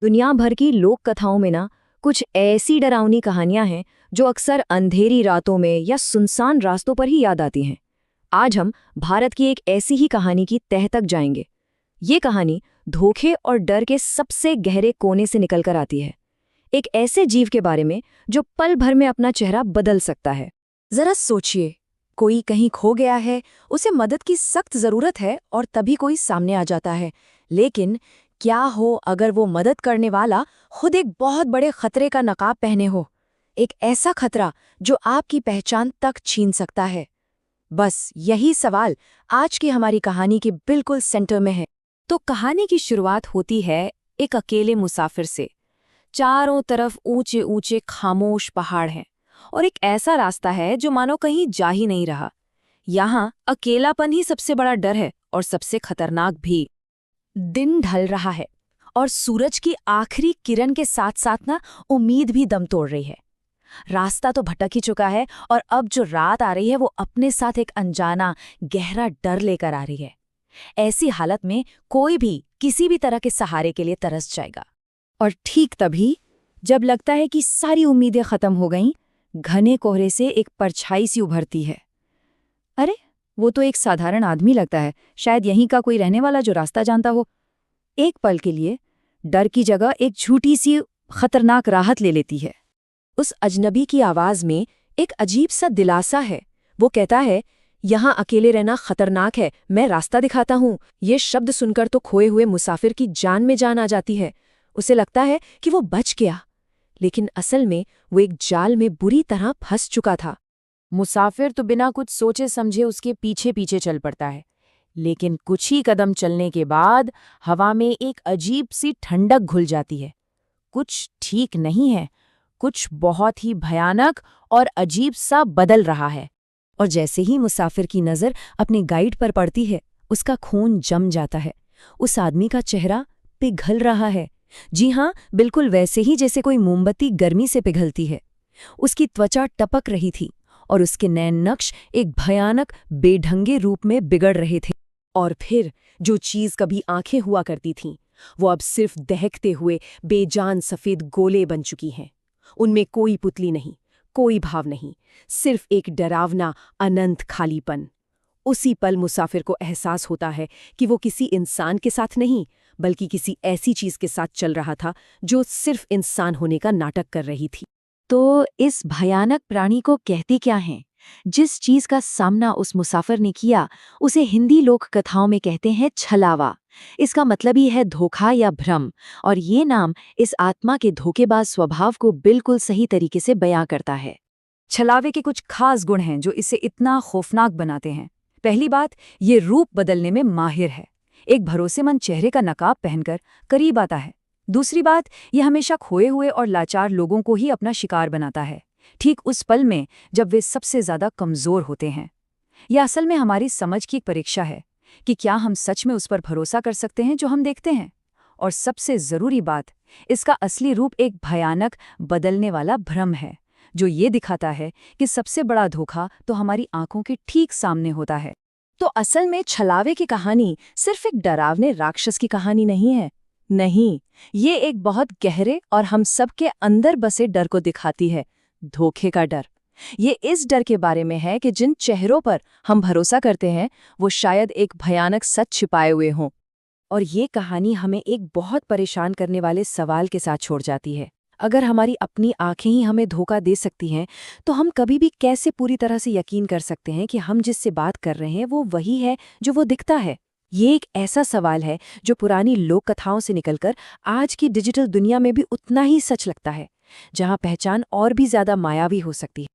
दुनिया भर की लोक कथाओं में ना कुछ ऐसी डरावनी कहानियां हैं जो अक्सर अंधेरी रातों में या सुनसान रास्तों पर ही याद आती हैं। आज हम भारत की एक ऐसी ही कहानी की तह तक जाएंगे। ये कहानी धोखे और डर के सबसे गहरे कोने से निकलकर आती है, एक ऐसे जीव के बारे में जो पल भर में अपना चेहरा बदल सकता है। जरा सोचिए, कोई कहीं खो गया है, उसे मदद की सख्त जरूरत है और तभी कोई सामने आ जाता है। लेकिन क्या हो अगर वो मदद करने वाला खुद एक बहुत बड़े खतरे का नकाब पहने हो, एक ऐसा खतरा जो आपकी पहचान तक छीन सकता है। बस यही सवाल आज की हमारी कहानी के बिल्कुल सेंटर में है। तो कहानी की शुरुआत होती है एक अकेले मुसाफिर से। चारों तरफ ऊंचे ऊंचे खामोश पहाड़ हैं और एक ऐसा रास्ता है जो मानो कहीं जा ही नहीं रहा। यहाँ अकेलापन ही सबसे बड़ा डर है और सबसे खतरनाक भी। दिन ढल रहा है और सूरज की आखिरी किरण के साथ साथ ना उम्मीद भी दम तोड़ रही है। रास्ता तो भटक ही चुका है और अब जो रात आ रही है वो अपने साथ एक अनजाना गहरा डर लेकर आ रही है। ऐसी हालत में कोई भी किसी भी तरह के सहारे के लिए तरस जाएगा। और ठीक तभी जब लगता है कि सारी उम्मीदें खत्म हो गईं, घने कोहरे से एक परछाई सी उभरती है। अरे, वो तो एक साधारण आदमी लगता है, शायद यहीं का कोई रहने वाला जो रास्ता जानता हो। एक पल के लिए डर की जगह एक झूठी सी खतरनाक राहत ले लेती है। उस अजनबी की आवाज में एक अजीब सा दिलासा है। वो कहता है, यहाँ अकेले रहना खतरनाक है, मैं रास्ता दिखाता हूँ। ये शब्द सुनकर तो खोए हुए मुसाफिर की जान में जान आ जाती है। उसे लगता है कि वो बच गया, लेकिन असल में वो एक जाल में बुरी तरह फंस चुका था। मुसाफिर तो बिना कुछ सोचे समझे उसके पीछे पीछे चल पड़ता है, लेकिन कुछ ही कदम चलने के बाद हवा में एक अजीब सी ठंडक घुल जाती है। कुछ ठीक नहीं है, कुछ बहुत ही भयानक और अजीब सा बदल रहा है। और जैसे ही मुसाफिर की नज़र अपने गाइड पर पड़ती है, उसका खून जम जाता है। उस आदमी का चेहरा पिघल रहा है। जी हाँ, बिल्कुल वैसे ही जैसे कोई मोमबत्ती गर्मी से पिघलती है। उसकी त्वचा टपक रही थी और उसके नैन नक्श एक भयानक बेढंगे रूप में बिगड़ रहे थे। और फिर जो चीज कभी आंखें हुआ करती थीं, वो अब सिर्फ दहकते हुए बेजान सफेद गोले बन चुकी हैं। उनमें कोई पुतली नहीं, कोई भाव नहीं, सिर्फ एक डरावना अनंत खालीपन। उसी पल मुसाफिर को एहसास होता है कि वो किसी इंसान के साथ नहीं, बल्कि किसी ऐसी चीज के साथ चल रहा था जो सिर्फ इंसान होने का नाटक कर रही थी। तो इस भयानक प्राणी को कहते क्या हैं? जिस चीज का सामना उस मुसाफिर ने किया, उसे हिंदी लोक कथाओं में कहते हैं छलावा। इसका मतलब ही है धोखा या भ्रम, और ये नाम इस आत्मा के धोखेबाज स्वभाव को बिल्कुल सही तरीके से बयां करता है। छलावे के कुछ खास गुण हैं जो इसे इतना खौफनाक बनाते हैं। पहली बात, ये रूप बदलने में माहिर है। एक भरोसेमंद चेहरे का नकाब पहनकर करीब आता है। दूसरी बात, यह हमेशा खोए हुए और लाचार लोगों को ही अपना शिकार बनाता है, ठीक उस पल में जब वे सबसे ज्यादा कमजोर होते हैं। यह असल में हमारी समझ की एक परीक्षा है कि क्या हम सच में उस पर भरोसा कर सकते हैं जो हम देखते हैं। और सबसे जरूरी बात, इसका असली रूप एक भयानक बदलने वाला भ्रम है, जो ये दिखाता है कि सबसे बड़ा धोखा तो हमारी आंखों के ठीक सामने होता है। तो असल में छलावे की कहानी सिर्फ एक डरावने राक्षस की कहानी नहीं है। नहीं, ये एक बहुत गहरे और हम सबके अंदर बसे डर को दिखाती है, धोखे का डर। ये इस डर के बारे में है कि जिन चेहरों पर हम भरोसा करते हैं वो शायद एक भयानक सच छिपाए हुए हों। और ये कहानी हमें एक बहुत परेशान करने वाले सवाल के साथ छोड़ जाती है। अगर हमारी अपनी आंखें ही हमें धोखा दे सकती हैं, तो हम कभी भी कैसे पूरी तरह से यकीन कर सकते हैं कि हम जिससे बात कर रहे हैं वो वही है जो वो दिखता है? ये एक ऐसा सवाल है जो पुरानी लोक कथाओं से निकलकर आज की डिजिटल दुनिया में भी उतना ही सच लगता है, जहां पहचान और भी ज्यादा मायावी हो सकती है।